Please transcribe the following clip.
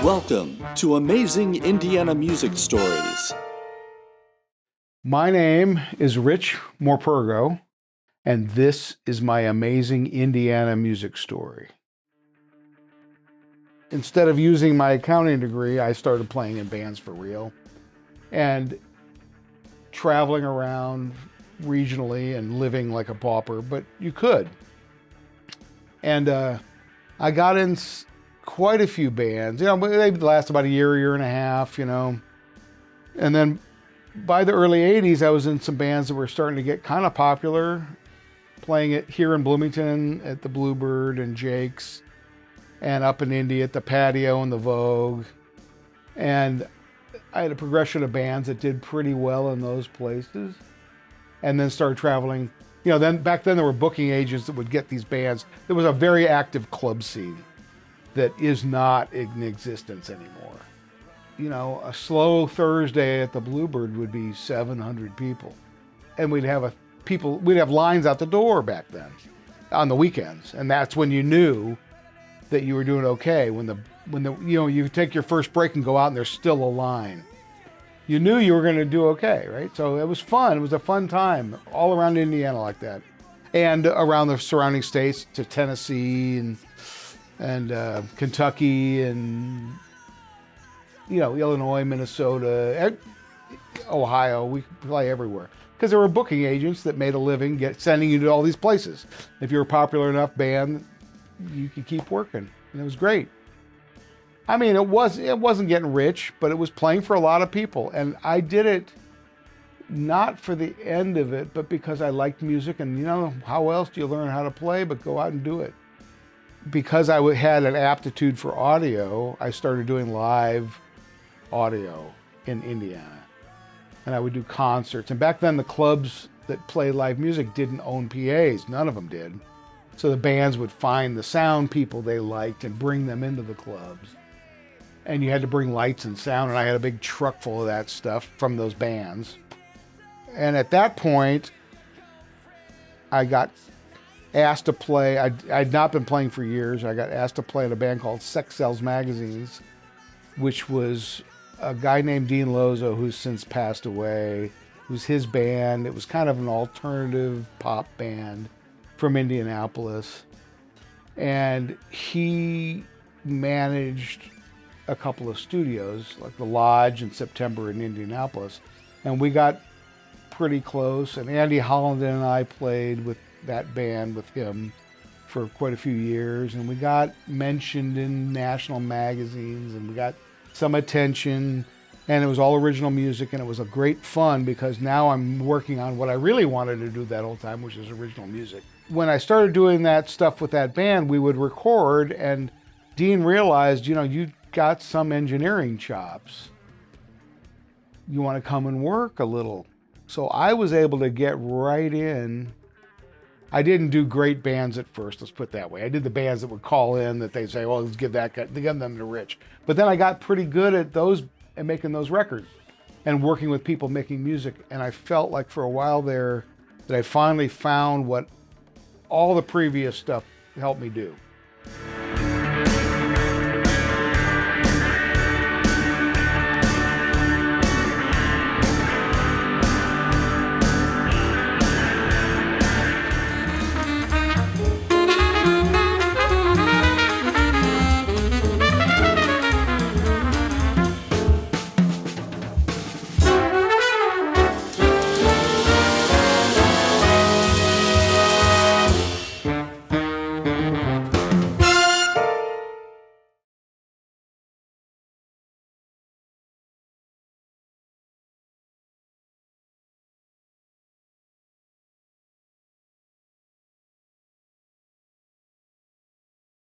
Welcome to Amazing Indiana Music Stories. My name is Rich Morpurgo, and this is my amazing Indiana music story. Instead of using my accounting degree, I started playing in bands for real and traveling around regionally and living like a pauper, but you could. And I got in quite a few bands. They last about a year and a half, And then by the early 80s, I was in some bands that were starting to get kind of popular, playing it here in Bloomington at the Bluebird and Jake's, and up in Indy at the Patio and the Vogue. And I had a progression of bands that did pretty well in those places, and then started traveling. Back then there were booking agents that would get these bands. There was a very active club scene that is not in existence anymore. A slow Thursday at the Bluebird would be 700 people. And we'd have lines out the door back then on the weekends. And that's when you knew that you were doing okay. When you take your first break and go out and there's still a line. You knew you were going to do okay, right? So it was fun. It was a fun time all around Indiana like that. And around the surrounding states to Tennessee and Kentucky and Illinois, Minnesota, Ohio. We play everywhere because there were booking agents that made a living sending you to all these places. If you're a popular enough band, you could keep working, and it was great. I mean, it wasn't getting rich, but it was playing for a lot of people, and I did it not for the end of it, but because I liked music, and how else do you learn how to play but go out and do it? Because I had an aptitude for audio, I started doing live audio in Indiana. And I would do concerts. And back then the clubs that played live music didn't own PAs. None of them did. So the bands would find the sound people they liked and bring them into the clubs. And you had to bring lights and sound. And I had a big truck full of that stuff from those bands. And at that point, I got asked to play. I'd not been playing for years. I got asked to play in a band called Sex Sells Magazines, which was a guy named Dean Lozow, who's since passed away. It was his band. It was kind of an alternative pop band from Indianapolis. And he managed a couple of studios, like the Lodge in September in Indianapolis. And we got pretty close. And Andy Holland and I played with that band with him for quite a few years, and we got mentioned in national magazines, and we got some attention, and it was all original music, and it was a great fun because now I'm working on what I really wanted to do that whole time, which is original music. When I started doing that stuff with that band, we would record, and Dean realized, you got some engineering chops. You want to come and work a little. So I was able to get right in. I didn't do great bands at first, let's put it that way. I did the bands that would call in that they'd say, well, let's give them to Rich. But then I got pretty good at those and making those records and working with people making music. And I felt like for a while there that I finally found what all the previous stuff helped me do.